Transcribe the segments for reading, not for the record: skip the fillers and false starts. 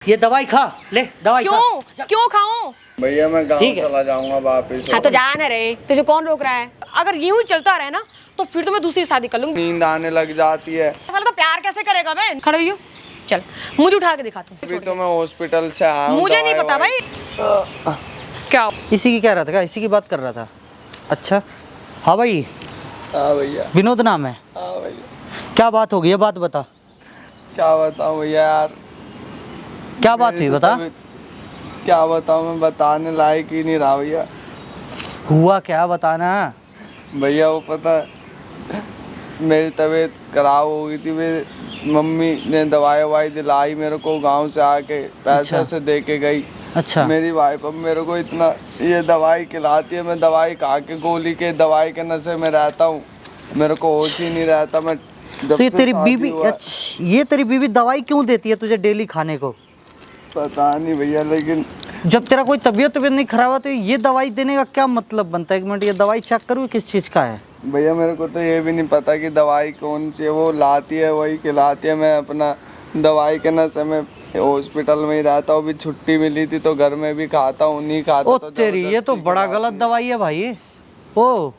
ये दवाई खा, ले दवाई खा। क्यों खाऊं? भैया मैं गाँव चला जाऊंगा वापस। हाँ तो जा ना रे, तुझे कौन रोक रहा है? अगर यूं ही चलता रहे ना तो फिर तो मैं दूसरी शादी कर लूंगी। नींद आने लग जाती है। साल का प्यार कैसे करेगा बे? खड़े हुई हो, चल मुझे उठा के दिखा तू। अभी तो मैं हॉस्पिटल से आया हूँ। मुझे नहीं पता भाई क्या। इसी की कह रहा था क्या? इसी की बात कर रहा था। अच्छा हाँ भाई। हाँ भैया। विनोद नाम है। हाँ भैया। क्या बात हो गई है? बात बता। क्या बताऊँ भैया यार। क्या बात हुई बता। क्या बताऊँ, मैं बताने लायक ही नहीं रहा भैया। हुआ क्या बताना। भैया वो पता है, मेरी तबीयत खराब हो गई थी। मेरी मम्मी ने दवाई ववाई दिलाई मेरे को, गांव से आके पैसे से दे के गई। अच्छा। मेरी वाइफ अब मेरे को इतना ये दवाई खिलाती है, मैं दवाई खा के गोली के दवाई के नशे में रहता हूँ, मेरे को होश ही नहीं रहता। मैं तो ये तेरी बीवी, ये तेरी बीवी दवाई क्यों देती है तुझे डेली खाने को? पता नहीं भैया, लेकिन जब तेरा कोई तबीयत नहीं खराब है तो ये दवाई देने का क्या मतलब बनता है? एक मिनट, ये दवाई चेक करूँ किस चीज़ का है? भैया मेरे को तो ये भी नहीं पता कि दवाई कौन सी है, वो लाती है वही खिलाती है। मैं अपना दवाई के नशे में हॉस्पिटल में ही रहता हूँ। अभी छुट्टी मिली थी तो घर में भी खाता हूँ, नहीं खाता ओ तो तेरी, ये तो बड़ा गलत दवाई है भाई। ओ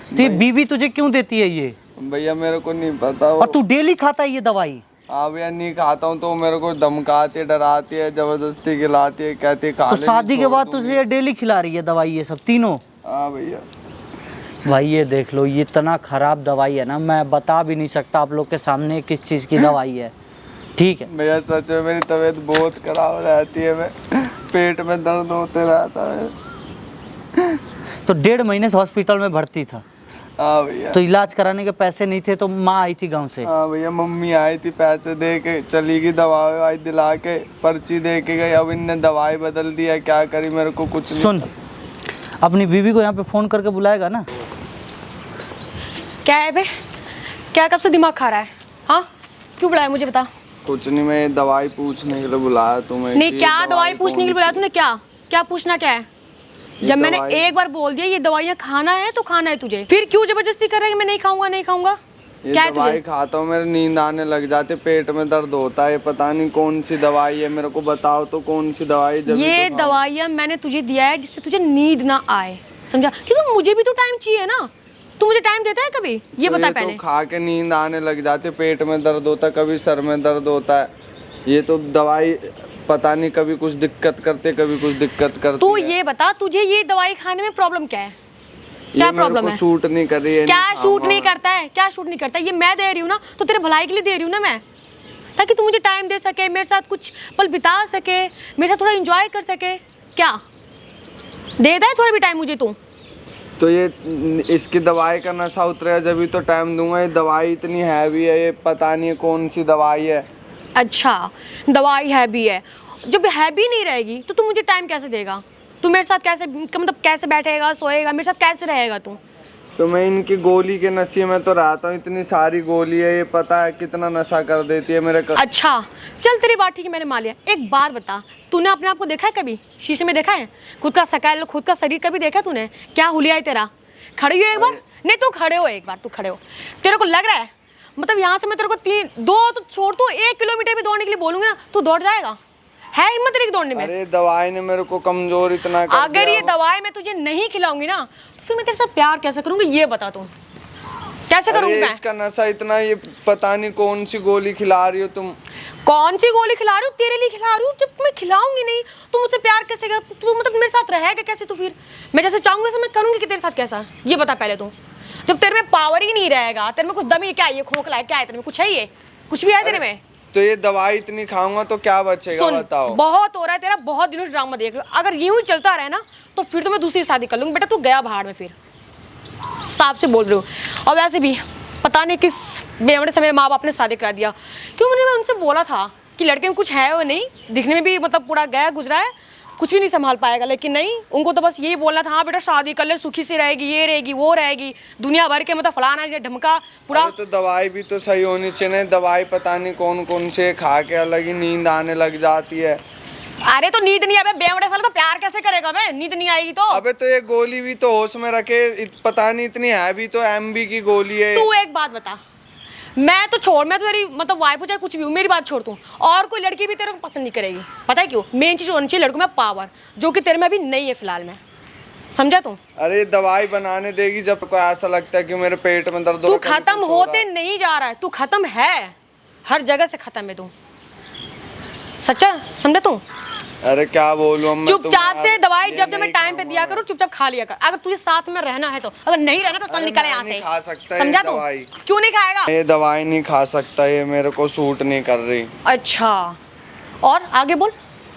तो ये बीवी तुझे क्यों देती है ये? भैया मेरे को नहीं पता। और तू डेली खाता है ये दवाई? हाँ भैया, नहीं खाता हूँ तो मेरे को धमकाती है, डराती है, जबरदस्ती खिलाती है, कहती है खा तो ले। शादी के बाद तुझे ये डेली खिला रही है दवाई ये सब तीनों? हाँ भैया। भाई ये देख लो, ये इतना खराब दवाई है ना, मैं बता भी नहीं सकता आप लोग के सामने किस चीज़ की दवाई है। ठीक है भैया सच में मेरी तबीयत बहुत खराब रहती है, मैं पेट में दर्द होते रहता है। तो 1.5 महीने से हॉस्पिटल में भर्ती था? हाँ भैया। तो इलाज कराने के पैसे नहीं थे तो माँ आई थी गांव से? हाँ भैया, मम्मी आई थी, पैसे दे के चली गई, दवाई दिला के पर्ची दे के गई। अब इनने दवाई बदल दिया, क्या करी मेरे को कुछ नहीं। सुन, अपनी बीवी को यहाँ पे फ़ोन करके बुलाएगा ना? क्या है बे? क्या कब से दिमाग खा रहा है? हाँ क्यों बुलाया मुझे बता। कुछ नहीं, मैं दवाई पूछने के लिए बुलाया तुम्हें। नहीं क्या दवाई पूछने के लिए बुलाया तूने? क्या क्या पूछना क्या है? जब मैंने एक बार बोल दिया ये दवाइयाँ खाना है तो खाना है तुझे, फिर क्यों जबरदस्ती कर रहा है कि मैं नहीं खाऊंगा नहीं खाऊंगा? क्या है दवाई खाता हूँ, मेरे नींद आने लग जाती, पेट में दर्द होता है, पता नहीं कौन सी दवाई है, मेरे को बताओ तो कौन सी दवाई। ये दवाइयाँ मैंने तुझे दिया है जिससे तुझे नींद ना आए, समझा? क्योंकि मुझे भी तो टाइम चाहिए ना। तू मुझे टाइम देता है कभी? ये बता पहले। तो खा के नींद आने लग जाती, पेट में दर्द होता है, कभी सर में दर्द होता है। ये तो दवाई पता नहीं कभी कुछ दिक्कत करते, कभी कुछ दिक्कत करती। तू ये बता, तुझे ये दवाई खाने में प्रॉब्लम क्या है? क्या प्रॉब्लम है? शूट नहीं कर रही है। क्या शूट नहीं करता है? क्या शूट नहीं करता है? ये मैं दे रही हूँ ना, तो तेरे भलाई के लिए दे रही हूँ ना मैं, ताकि तू मुझे टाइम दे सके, मेरे साथ कुछ पल बिता सके, मेरे साथ थोड़ा एंजॉय कर सके। क्या दे दे थोड़ा भी टाइम मुझे तू? तो ये इसकी दवाई का नशा उतरेगा जब तो टाइम दूंगा। ये दवाई इतनी हैवी है, ये पता नहीं कौन सी दवाई है। अच्छा दवाई हैवी है, जब हैवी नहीं रहेगी तो तू मुझे टाइम कैसे देगा? तू मेरे साथ कैसे, मतलब कैसे बैठेगा, सोएगा, मेरे साथ कैसे रहेगा तू? तो मैं इनकी गोली के नशे में तो रहता हूँ, इतनी सारी गोली है, ये पता है कितना नशा कर देती है मेरे। अच्छा चल तेरी बात ठीक है, मैंने मान लिया। एक बार बता, तूने अपने आप को देखा है कभी? शीशे में देखा है खुद का शक्ल, खुद का शरीर कभी देखा तूने? क्या हुलिया है तेरा? खड़ी हो एक बार? नहीं तू खड़े हो एक बार, तू खड़े हो। तेरे को लग रहा है मतलब यहाँ से मैं तेरे को 2 तो छोड़, तू 1 किलोमीटर भी दौड़ने के लिए बोलूंगी ना, तू दौड़ जाएगा? है हिम्मत तेरी दौड़ने में? अरे दवाई ने मेरे को कमजोर इतना कर अगर दिया। ये दवाई मैं तुझे नहीं खिलाऊंगी ना तो फिर मैं तेरे साथ प्यार कैसे करूंगी? ये बता तू, कैसे करूंगी मैं? इसका नशा इतना, ये पता नहीं कौन सी गोली खिला रही हो तुम। कौन सी गोली खिला रही हूँ? तेरे लिए खिला रही हूँ। जब मैं खिलाऊंगी नहीं तो मुझसे प्यार कैसे कर? तू मतलब मेरे साथ रहेगा कैसे तू? फिर मैं जैसे चाहूंगी वैसे मैं करूंगी कि तेरे साथ कैसा? ये बता पहले तू। जब तेरे में पावर ही नहीं रहेगा, तेरे में कुछ दम ही, क्या ये खोखला है, क्या है तेरे में? कुछ है? ये कुछ भी है तेरे में? तो ये दवाई इतनी खाऊंगा तो क्या बचेगा बताओ? बहुत हो रहा है तेरा, बहुत दिनों से ड्रामा देख रहे हो। अगर यूं ही चलता रहे ना तो फिर तो मैं दूसरी शादी कर लूंगी। बेटा तू गया भाड़ में, फिर साफ से बोल रही हूँ। और वैसे भी पता नहीं किस बेवड़े से मेरे माँ बाप ने शादी करा दिया। क्यों? मैं उनसे बोला था कि लड़के में कुछ है वो नहीं, दिखने में भी मतलब पूरा गया गुजरा है, कुछ भी नहीं संभाल पाएगा, लेकिन नहीं, उनको तो बस यही बोलना था, हाँ बेटा शादी कर ले, सुखी से रहेगी, ये रहेगी, वो रहेगी, दुनिया भर के मतलब फलाना ये ढमका पूरा। तो दवाई भी तो सही होनी चाहिए। दवाई पता नहीं कौन कौन से खा के अलग ही नींद आने लग जाती है। अरे तो नींद नहीं आवे बेवड़े साले, तो प्यार कैसे करेगा बे? नींद नहीं आएगी तो? अबे तो ये गोली भी तो होश में रखे, पता नहीं इतनी हैवी तो एमबी की गोली है। तू एक बात बता, मैं तो छोड़, मैं तो तेरी मतलब वाइफ हो चाहे कुछ भी हो, मेरी बात छोड़ तू, और कोई लड़की भी तेरे को पसंद नहीं करेगी। पता है क्यों? मेन चीज होनी चाहिए लड़कों में पावर, जो कि तेरे में अभी नहीं है फिलहाल में, समझा तू? अरे दवाई बनाने देगी जब को ऐसा लगता है कि मेरे पेट में दर्द हो तू रहा है, कभी खत्म कुछ हो होते रहा नहीं जा रहा है, तू खत्म है, हर जगह से खत्म है तू, सच्चा समझा तू? है। अरे क्या बोलूं मैं चुपचाप से दवाई ये जब जब मैं नहीं टाइम पे खाऊंगा दिया करूँ चुपचाप खा लिया कर। अगर तुझे साथ में रहना है तो, अगर नहीं रहना तो चल अरे निकल मैं यहाँ नहीं से, खा सकता ये समझा तू? दवाई। क्यों नहीं खाएगा? ये दवाई नहीं खा सकता, ये मेरे को सूट नहीं कर रही। अच्छा, और आगे बोल।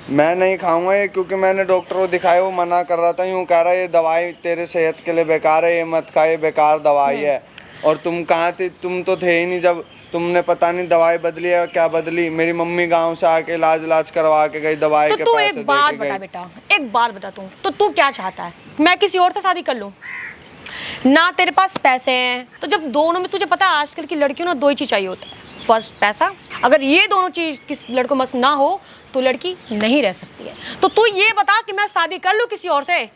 मैं नहीं खाऊंगा ये, क्योंकि मैंने डॉक्टर को दिखाया, वो मना कर रहा था, यूं कह रहा है ये दवाई तेरे सेहत के लिए बेकार है, ये मत खा, ये बेकार दवाई है। और तुम कहाँ थे? तुम तो थे ही नहीं जब तुमने पता नहीं दवाई बदली है क्या बदली। मेरी मम्मी गांव से आके इलाज करवा के गई, दवाई तो के तू पैसे एक दे बात के बता गई। बेटा, एक बात बता तो तू क्या चाहता है? मैं किसी और से शादी कर लूं? ना तेरे पास पैसे हैं, तो जब दोनों में तुझे पता है आजकल की लड़कियों ना दो ही चीज चाहिए होता है, फर्स्ट पैसा। अगर ये दोनों चीज किस लड़कों में ना हो तो लड़की नहीं रह सकती है। तो तू ये बता कि मैं शादी कर लूं किसी और से?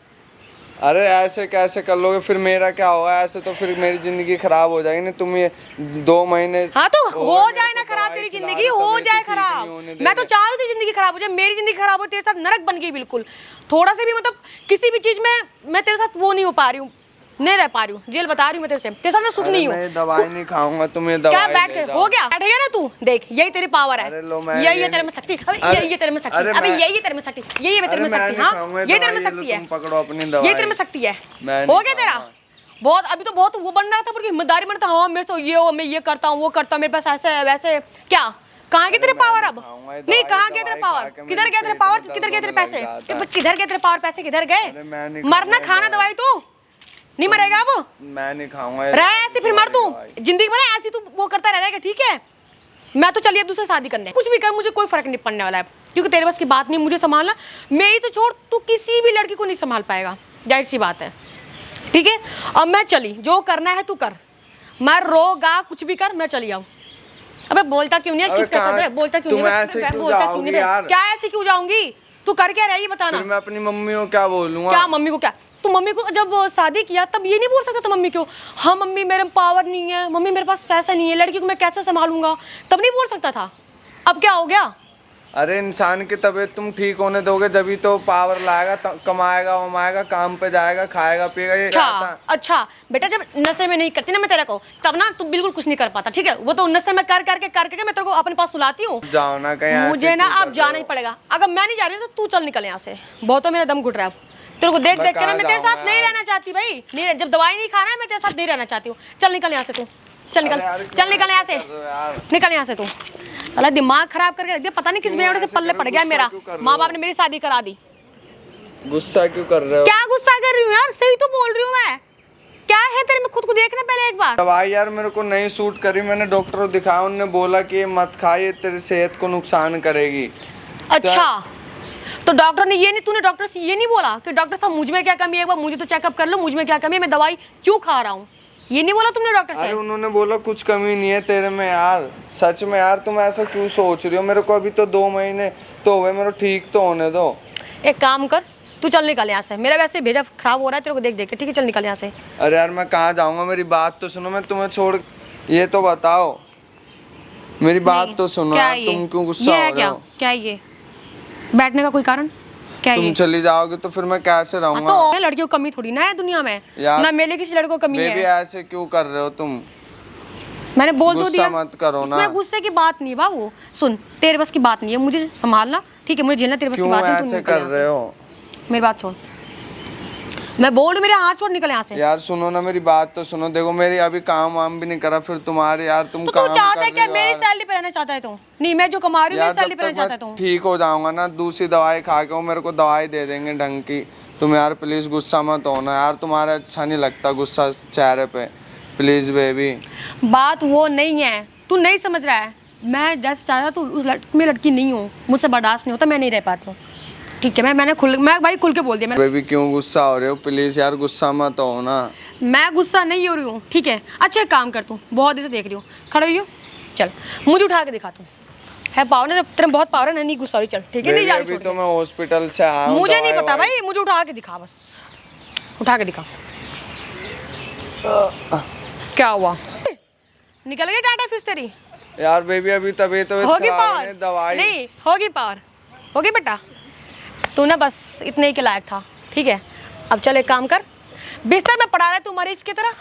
अरे ऐसे कैसे कर लोगे? फिर मेरा क्या होगा? ऐसे तो फिर मेरी जिंदगी खराब हो जाएगी ना। तुम ये 2 महीने हाँ तो हो हो गए जाए मेरे ना को खराब दवाई तेरी खिला जिंदगी, रहे, हो तबीयत जाए ठीक नहीं खराब। होने दे मैं तो रहे। चाह रही थी जिंदगी खराब हो जाए, मेरी जिंदगी खराब हो, तेरे साथ नरक बन गई बिल्कुल। थोड़ा सा भी मतलब किसी भी चीज में मैं तेरे साथ वो नहीं हो पा रही हूँ, नहीं रह पा रही हूँ, रियल बता रही हूँ मैं तेरे साथ मैं सुख अरे नहीं हूँ। मैं ये दवाई नहीं खाऊंगा, तुम ये क्या दवाई बैठ ले के जाओ। हो गया? बैठेगा ना तू, देख यही तेरी पावर है, अरे लो, मैं यही ये है तेरे में नहीं- शक्ति, अबे अरे- यही है तेरे में शक्ति, अरे अबे मैं- यही है तेरे में शक्ति, यही है तेरे में अरे मैं शक्ति। नहीं हाँ खाऊंगा ये यही तेरे में दवाई, शक्ति ये है, लो, तुम पकड़ो अपनी यही दवाई। तेरे में शक्ति है। मैं हो नहीं गया तेरा खाऊंगा। बहुत, अभी तो बहुत वो बन रहा था, पर हिम्मतदारी बनता, हाँ मेरे से ये हो, मैं ये करता हूँ वो करता हूँ, मेरे पास ऐसे है वैसे, क्या कहाँ गया तेरे मैं पावर? नहीं अब खाऊंगा ये नहीं, दवाई, कहाँ गया तेरा दवाई पावर? खा के किधर मेरे गया तेरा पेट पावर? में किधर गए तेरे दर्द होने पैसे? लग जाता है। किधर गए तेरे पावर? पैसे किधर गए? अरे मैं नहीं मरना खाऊंगा खाना दवाई तू नहीं मरेगा अब। मैं नहीं खाऊंगा ये रह ऐसे फिर मर तू, दवाई। जिंदगी भर ऐसी तू वो करता रहेगा, ठीक है? मैं तो चलिए दूसरे शादी करने, कुछ भी कर मुझे कोई फर्क नहीं पड़ने वाला है, क्योंकि तेरे बस की बात नहीं मुझे संभालना। मेरी तो छोड़, तू किसी भी लड़की को नहीं संभाल पाएगा, जाहिर सी बात है, ठीक है? अब मैं चली, जो करना है तू कर, मैं रोगा कुछ भी कर, मैं चली आऊँ। अबे बोलता क्यों नहीं है? अबे चुप कैसे? कहाँ- बोलता क्यों नहीं तुम है? ऐसे क्यों बोलता क्यों जाओगी नहीं है? यार? क्या ऐसे क्यों जाऊंगी? तू कर क्या रही बताना। फिर मैं अपनी मम्मी को क्या बोलूंगा? क्या मम्मी को? क्या तू मम्मी को जब शादी किया तब ये नहीं बोल सकता था मम्मी को, हाँ मम्मी मेरे पावर नहीं है, मम्मी मेरे पास पैसा नहीं है, लड़की को मैं कैसे संभालूंगा? तब नहीं बोल सकता था? अब क्या हो गया? अरे इंसान की तबीयत तुम ठीक होने दोगे जभी तो पावर लाएगा, कमाएगा वमाएगा, काम पे जाएगा, खाएगा पिएगा। ये अच्छा आता है। अच्छा बेटा, जब नशे में नहीं करती ना मैं तेरे को, तब ना तू बिल्कुल कुछ नहीं कर पाता, ठीक है? वो तो नशे में कर करके मैं तेरे को अपने पास सुलाती हूँ। जाओ ना कहीं ऐसे मुझे ना क्यों अब कर जाना रहे ही हो? पड़ेगा। अगर मैं नहीं जा रही तो तू चल निकल यहाँ से, बहुत मेरा दम घुट रहा है तेरे को देख मैं देख के ना। कहाँ मैं तेरे साथ जाऊँगा नहीं यार? रहना चाहती भाई, नहीं, जब दवाई नहीं खाना है मैं तेरे साथ नहीं रहना चाहती हूँ। चल निकल यहाँ से तू, चल निकल, अरे यार, चल निकल यहाँ से, कर रहे हो यार? निकल यहाँ से तू। साला दिमाग खराब करके रख दिया, पता नहीं किस क्यों बेवड़े से ऐसे पल्ले कर पड़ रहे हो? गया मेरा। गुस्सा क्यों कर रहे माँ हो? बाप ने मेरी शादी करा दी। गुस्सा क्यों कर रहे हो? क्या गुस्सा कर रही हूँ यार? सही तो बोल रही हूँ मैं। क्या है तेरे में? खुद को देखना पहले एक बार। दवाई यार मेरे को नहीं सूट करी, मैंने डॉक्टर को दिखाया, उन्होंने बोला कि ये मत खा, ये तेरी सेहत को नुकसान करेगी। अच्छा, तो डॉक्टर ने ये नहीं, तूने डॉक्टर से ये नहीं बोला कि डॉक्टर साहब मुझ में क्या कमी है, एक बार मुझे तो चेकअप कर लो, मुझ में क्या कमी है, मैं दवाई क्यों खा रहा हूँ? ये नहीं बोला तुमने डॉक्टर अरे से? उन्होंने बोला कुछ कमी नहीं है तेरे में यार। सच में यार, तुम ऐसा क्यों सोच रही हो? मेरे को अभी तो 2 महीने तो हुए, मेरे को ठीक तो होने दो। एक काम कर, तू चल निकल यहाँ से, मेरा वैसे भेजा खराब हो रहा है तेरे को देख देख के, ठीक है? चल निकल यहाँ से। अरे यार मैं कहाँ जाऊंगा? मेरी बात तो सुनो, मैं तुम्हें छोड़, ये तो बताओ, मेरी बात नहीं, तो सुनो क्या यार, ये? तुम क्यों गुस्सा ये है हो रहे क्या? हो? क्या है ये? बैठने का कोई कारण क्या तुम ये? चली जाओगे तो फिर मैं कैसे हाँ, रहूंगा? तो लड़कियों को कमी थोड़ी ना है दुनिया में, यार, ना मेरे किसी लड़कों को कमी बेबी है। ऐसे क्यों कर रहे हो तुम? मैंने बोल तो गुस्सा दिया, मत करो ना। इसमें गुस्से की बात नहीं है बाबू। सुन, तेरे बस की बात नहीं है मुझे संभालना, ठीक है? मुझे झेलना तेरे बस की क्यों बात नहीं। तू ऐसे निकल कर यहाँ रहे से। हो? मेरी बात छोड़, मैं बोल, मेरे हाथ छोड़, निकल यहाँ से। यार सुनो ना, मेरी बात तो सुनो। देखो मेरी अभी काम वाम भी नहीं करा, फिर तुम्हारे यार तुम तो काम तू चाहता है कर क्या रही हो मेरी यार। सैलरी पे रहना चाहता है तू? नहीं, मैं जो कमा रही हूँ यार मेरी सैलरी जब पे रहना तक चाहता है मैं तू? ठीक हो जाऊंगा ना, दूसरी दवाई खा के वो मेरे को दवाई दे देंगे ढंग की। तुम यार प्लीज गुस्सा मत होना यार, तुम्हारा अच्छा नहीं लगता गुस्सा चेहरे पे, प्लीज बेबी। बात वो नहीं है, तू नहीं समझ रहा है। मैं जैसे चाहता तू उस में लड़की नहीं हूँ, मुझसे बर्दाश्त नहीं होता, मैं नहीं रह पाती हूँ, ठीक है? मैं भाई खुल के बोल दिया। बेबी क्यों गुस्सा हो रहे हो? प्लीज यार गुस्सा मत हो ना। मैं गुस्सा नहीं हो रही हूँ, ठीक है? अच्छा एक काम कर, तू बहुत देर से देख रही हूँ, खड़े हुई हो, चल मुझे उठा के दिखा तू। है पावर ना, तेरे में बहुत पावर है ना, नहीं गुस्सा हो रही, चल ठीक है? नहीं बेबी जा अभी रही तो छोड़ मैं हॉस्पिटल से आया के। हूँ, मुझे नहीं दवाई पता ववाई- भाई, मुझे उठा के दिखा, बस उठा के दिखा। क्या हुआ? निकल गई टाटा फिश तेरी? यार बेबी अभी तबीयत होगी खराब पावर? है, दवाई नहीं होगी पावर, होगी बेटा। तू ना बस इतने ही के लायक था, ठीक है। अब चल एक काम कर, बिस्तर में पड़ा रहा है तू मरीज की तरह,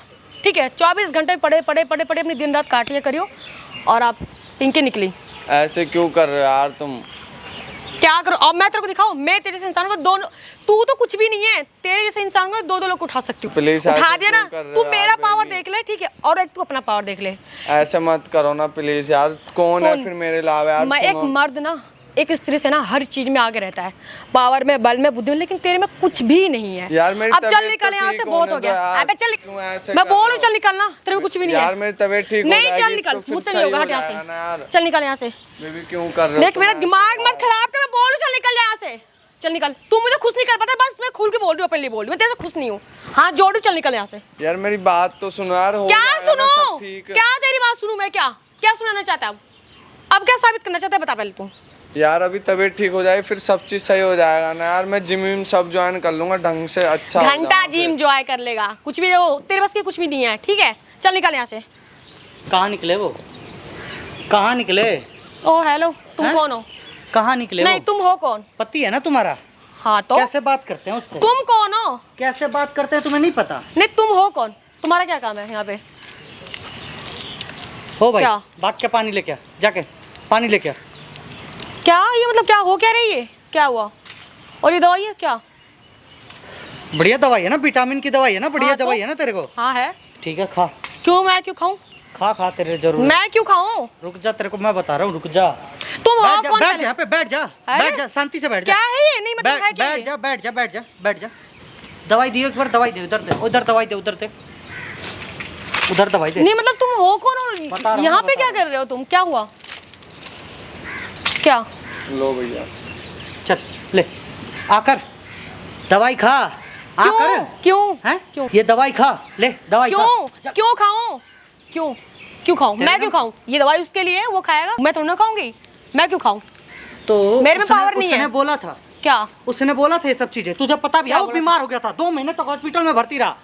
ठीक है। 24 घंटे पड़े पड़े पड़े पड़े अपनी दिन रात काटिए करियो। और आप पिंकी निकली। ऐसे क्यों कर रहे हो यार तुम? क्या करो? अब मैं तेरे को दिखाऊं, मैं तेरे जैसे इंसान को दोनों, तू तो कुछ भी नहीं है, तेरे जैसे इंसान को दो लोग उठा सकती हूँ। प्लीज उठा दिया ना, क्यों कर रहे तू हो मेरा यार पावर बेबी? देख ले, ठीक है, और एक तू अपना पावर देख ले। ऐसे मत करो ना प्लीज यार, कौन है सुन, फिर मेरे अलावा यार? मैं एक सुनो। मर्द ना एक स्त्री से ना हर चीज में आगे रहता है, पावर में, बल में, बुद्धि में, लेकिन तेरे में कुछ भी नहीं है यार मेरी अब चल तबीयत निकल तो यहाँ ठीक से, बहुत होने हो दो गया। यार। अबे चल, क्यों ऐसे मैं कर बोलूं रहे हो? चल निकलना, तेरे में कुछ भी नहीं यार है। मेरी तबीयत ठीक हो नहीं जाएगी चल निकल, तो फिर मुझसे सही नहीं होगा, हो हट यहाँ जाएगा ना यार। से, चल निकल यहाँ से। बेबी क्यों कर रहे हो देख तुम मेरा ऐसे दिमाग यार? मत खराब कर, मैं बोलूं चल निकल जा यहाँ से, चल निकल। तू मुझे खुश नहीं कर पाता, बस मैं खुल के बोल रही हूँ, अपने लिए बोल रही हूँ, मैं तेरे से खुश नहीं हूँ। हाँ जोड़ू, चल निकल यहाँ से। यार मेरी बात तो सुनो यार, हो क्या जाएगा ना सुनो? सब ठीक। क्या तेरी बात सुनूं मैं? क्या क्या सुनाना चाहता है अब क्या साबित करना चाहता है, बता पहले तू। यार अभी तबीयत ठीक हो जाए फिर सब चीज सही हो जाएगा ना यार। मैं जिम विम सब ज्वाइन कर लूंगा ढंग से, अच्छा हो घंटा जाऊंगा जिम फिर। जॉय कर लेगा, कुछ भी हो तेरे बस की कुछ भी नहीं है, ठीक है। चल निकल यहाँ से। कहाँ निकले वो? कहाँ निकले? ओ हेलो, तुम हैं? कौन हो? कहाँ निकले नहीं वो? तुम हो कौन? पति है ना तुम्हारा? हाँ तो कैसे बात करते हैं उससे? तुम कौन हो? कैसे बात करते हैं तुम्हें नहीं पता? नहीं तुम हो कौन? तुम्हारा क्या काम है यहाँ पे? हो भाई, क्या? भाग के पानी लेके आ, जाके पानी लेके आ। क्या ये मतलब, क्या हो क्या रही है, क्या हुआ? और ये दवाई है क्या? बढ़िया दवाई है ना, विटामिन की दवाई है ना, बढ़िया हाँ तो? दवाई है ना तेरे को। हाँ है। ठीक है खा, क्यों? मैं क्यों खाऊं? खा खा तेरे जरूर। मैं क्यों खाऊं? रुक जा, तेरे को मैं बता रहा हूँ, रुक जा। तुम हो बैठ जा, कौन बैठ पहले? जा, यहाँ पे बैठ जा, अरे? बैठ जा, शांति से बैठ जा। क्या है ये? नहीं मतलब है क्या बैठ ये? जा, बैठ जा, बैठ जा, बैठ जा। दवाई दियो एक बार, दवाई दे, उधर दे, उधर दवाई दे, उधर दे, उधर दवाई दे। नहीं मतलब तुम हो कौन बता रहा हो हूँ, यहाँ पे? बता क्या कर रहे हो तुम? क्या हुआ? क्या? लो भैया चल ले, आकर दवाई खा, आकर। क्यों? हैं? क्यों? ये दवाई खा, ले दवाई खा। क्यों? क्यों खाऊं? क्यों? क्यों खाऊं? मैं क्यों खाऊं? ये दवाई उसके लिए है, वो खाएगा, मैं थोड़ी ना खाऊंगी। मैं क्यों खाऊं? तो मेरे में उसने- पावर नहीं है। उसने बोला था, क्या? उसने बोला था ये सब चीजें, तुझे पता भी है? क्या वो बोला बीमार हो गया था, 2 महीने तक हॉस्पिटल में भर्ती रहा।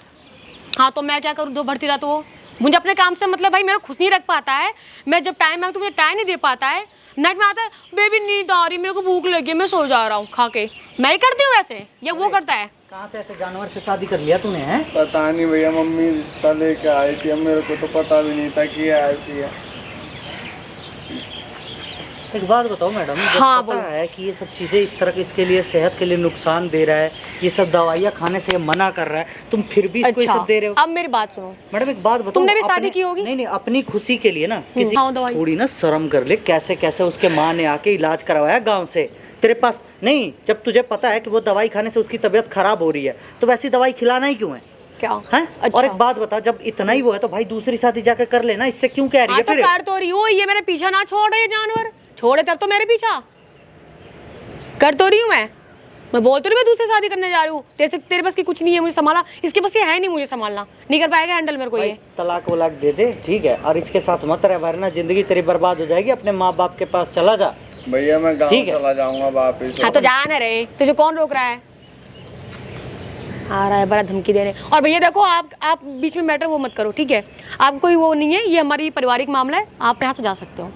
हाँ तो मैं क्या करूँ? दो भर्ती रहा तो वो मुझे अपने काम से मतलब भाई, मेरा खुश नहीं रख पाता है। मैं जब टाइम मांगू तो मुझे टाइम नहीं दे पाता है। नाइट में आता है, बेबी नींद आ रही, मेरे को भूख लगी है, मैं सो जा रहा हूँ खा के। मैं ही करती हूँ वैसे, ये वो करता है? कहाँ से ऐसे जानवर से शादी कर लिया तूने? हैं? पता नहीं भैया, मम्मी रिश्ता लेके आई थी, अब मेरे को तो पता भी नहीं था कि ये ऐसी है। एक बात बताओ मैडम, जब हाँ, पता बोलो। है कि ये सब चीजें इस तरह की इसके लिए सेहत के लिए नुकसान दे रहा है, ये सब दवाइयाँ खाने से ये मना कर रहा है, तुम फिर भी इसको ये सब दे रहे हो? अब मेरी बात सुनो। मैडम एक बात बताओ, तुमने भी शादी अपने- की होगी? नहीं नहीं, अपनी खुशी के लिए ना किसी हाँ, दवाई। थोड़ी ना शर्म कर ले। कैसे कैसे उसके माँ ने आके इलाज करवाया गांव से तेरे पास? नहीं, जब तुझे पता है कि वो दवाई खाने से उसकी तबीयत खराब हो रही है तो वैसी दवाई खिलाना ही क्यों है? क्या? हैं? अच्छा। और एक बात बता, जब इतना ही वो है तो भाई दूसरी शादी जाकर कर लेना, इससे क्यों कह रही हाँ है तो फिर? कर तो रही हूँ, ये मेरे पीछा ना छोड़ रहे जानवर, छोड़े तब तो मेरे पीछा कर तो रही हूँ। मैं बोल तो रही हूँ, मैं दूसरी शादी करने जा रही हूँ। तेरे बस की कुछ नहीं है मुझे संभाला, इसके बस ये है नहीं मुझे संभालना, नहीं कर पाएगा हैंडल मेरे को भाई ये। तलाक वलाक दे दे, ठीक है, और इसके साथ मत रह, वरना जिंदगी तेरी बर्बाद हो जाएगी। अपने माँ बाप के पास चला जा। भैया मैं गाँव ठीक है। चला जाऊंगा वापिस। हाँ तो जा ना रे, तुझे कौन रोक रहा है? आ रहा है बड़ा धमकी देने। और भैया देखो, आप बीच में मैटर वो मत करो, ठीक है? आप कोई वो नहीं है, ये हमारी पारिवारिक मामला है, आप यहाँ से जा सकते हो।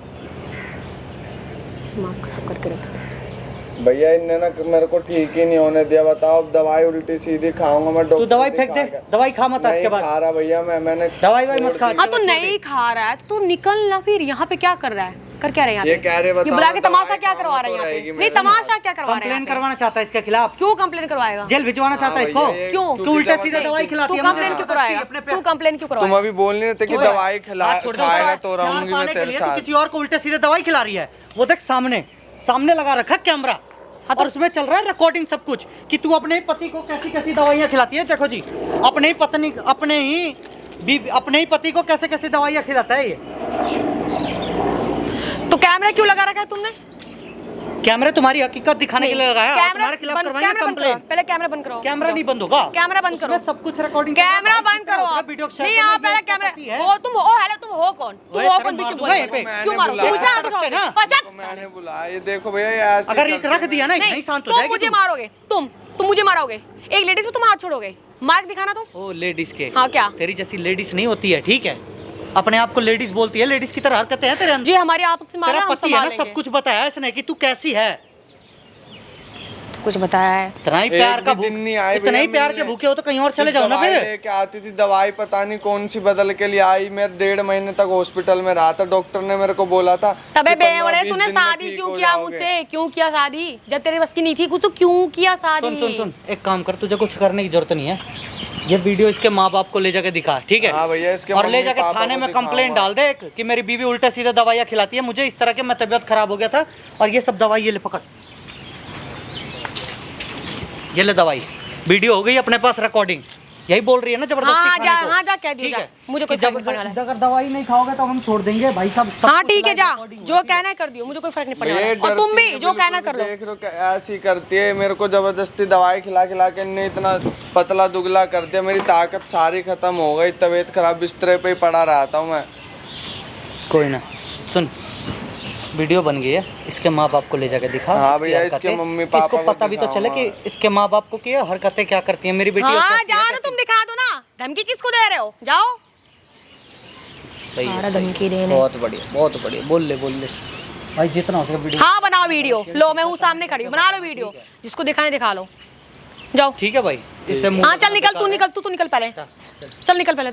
दिमाग खराब करके रखा। भैया इनने ना मेरे को ठीक ही नहीं होने दिया। बताओ, अब दवाई उल्टी सीधी खाऊंगा मैं। तू दवाई फेंक दे, दवाई खा मत आज के नहीं बाद। खा रहा भैया, मैंने दवाई वाई मत खा। हाँ तो नहीं खा रहा है तो निकल ना फिर। यहाँ पे क्या कर रहा है? कर क्या रहे हैं ये यहाँ पे? कह रहे बताओ, ये बुला के तमाशा दवाई क्या करवा खाऊंगा रहे हैं तो यहाँ रहेगी पे? मेरे नहीं तमाशा क्या करवा रहे हैं कंप्लेन यहाँ पे? करवाना चाहता है इसके खिलाफ? क्यों कंप्लेन करवाएगा? जेल भिजवाना चाहता है हाँ इसको? भैया, ये क्यों? तू उल्टे सीधे दवाई तू खिलाती है कंप्लेन क्यों कराएगा? अपने पे। तू कंप्लेन क्यों तुम करवाएगा? अभी बोल नहीं रहे थे कि क्यों है? दवाई हाथ छोड़ दे, खाएगा तो प्यार रहूंगी मैं पाने के तेरे लिए तू साथ। किसी और को उल्टे सीधे दवाई खिला रही है। वो देख सामने सामने लगा रखा कैमरा, हाँ तो- और उसमें चल रहा है रिकॉर्डिंग सब कुछ, कि तू अपने ही पति को कैसी कैसी दवाइयाँ खिलाती है। देखो जी, अपने ही पत्नी अपने ही पति को कैसे कैसी दवाइयाँ खिलाता है ये। तो कैमरा क्यों लगा रखा है तुमने? कैमरा तुम्हारी हकीकत दिखाने के लिए लगाया है। कैमरा तुम्हारे खिलाफ बंद, करवाएंगे कैमरा बंद करो। कंप्लेन। पहले कैमरा बंद करो। कैमरा नहीं बंद होगा, कैमरा बंद करो। उसमें सब कुछ रिकॉर्डिंग। कैमरा बंद करो आप। नहीं आप पहले कैमरा हो, तुम हो, हेलो तुम हो कौन? तुम ओए, हो तेरे कौन? मार बीच दूंगा में ये पे। क्यों मारो? मैंने दूसरा हाथ बुलाया। उठाओगे ना। पचक। तो मैंने बुलाया, ये देखो भैया ये ऐसे अगर करते रख हैं। दिया ना, नहीं नहीं शांत हो तुम जाएगी मुझे तू। मारोगे, तुम मुझे मारोगे। एक लेडीज पे तुम हाथ छोड़ोगे, मार्क दिखाना तुम। ओ लेडीज के, हाँ क्या? तेरी जैसी लेडीज नहीं होती है, ठीक है? अपने आप को लेडीज बोलती है, लेडीज की तरह हरकतें हैं तेरे अंदर। जी हमारी आपस में तेरा हम पति है ना, संभाल सब लेंगे। कुछ बताया इसने कि तू कैसी है। कुछ बताया है। इतना ही एक प्यार का भी दिन नहीं आए इतना ही भैया प्यार के मिलने। भूखे हो तो कहीं और चले सिर्फ जाओ ना दवाई फिर। लेके आती थी, दवाई पता नहीं कौन सी बदल के लिए आई। मैं 1.5 महीने तक हॉस्पिटल में रहा था, डॉक्टर ने मेरे को बोला था तबे कि 15-20 बेवड़े तूने दिन में शादी ठीक क्यों हो किया जाओगे। मुझसे? क्यों किया शादी? जब तेरे बस की नहीं थी कुछ तो क्यों किया शादी? सुन सुन सुन, एक काम कर, तुझे कुछ करने की जरूरत नहीं है। ये वीडियो इसके माँ बाप को ले जाके दिखा, ठीक है? हाँ भैया, इसके और ले मम्मी जाके पापा थाने को में कंप्लेंट दिखाऊंगा। डाल दे कि मेरी बीवी उल्टा सीधा दवाइयाँ खिलाती है मुझे, इस तरह के मैं तबीयत खराब हो गया था और ये सब दवाई, ये ले पकड़, ये ले दवाई। वीडियो हो गई अपने पास रिकॉर्डिंग, यही बोल रही है ना जबरदस्ती हाँ खाने जा, को। हाँ जा कह दियो ठीक जा। है? मुझे कोई कि फर्क नहीं पड़ने वाला है। अगर दवाई नहीं खाओगे तो हम छोड़ देंगे भाई साहब। सब हाँ कुछ ठीक है live जा, recording जो होगी। कहना है कर दियो, मुझे कोई फर्क नहीं पड़ने ये वाला। और तुम डरती भी है जो कहना है बिल्कुल, कर लो। देख लो ऐसी करती है मेरे को, जबरदस्ती दवाई खिला खिला के इनने इतना पतला दुगला कर दिया। मेरी ताकत सारी खत्म हो गई, तबीयत खराब, बिस्तर पे ही पड़ा रहता हूँ मैं। कोई ना, सुन, वीडियो बन गई है, इसके माँ बाप को ले जाके दिखा। हाँ इसकी भैया, हरकतें, इसके मम्मी कि पापा इसको को पता भी तो चले कि दिखाऊंगा। इसके माँ बाप को कि ये हरकतें क्या करती है मेरी बेटी। और हाँ कैसी है, जाओ ना, कैसी- तुम दिखा दो ना, धमकी किसको दे रहे हो? जाओ। सही है, सारा सही है। धमकी देने। बहुत बढ़िया, बहुत बढ़िया, बोल ले भाई, जितना हो सके वीडियो। हाँ बनाओ वीडियो, लो मैं हूँ सामने खड़ी हूँ, बना लो वीडियो, जिसको दिखाने दिखा लो। जाओ। ठीक है भाई, इससे मुंह हाँ चल निकल, तू निकल, तू निकल पहले, चल निकल पहले।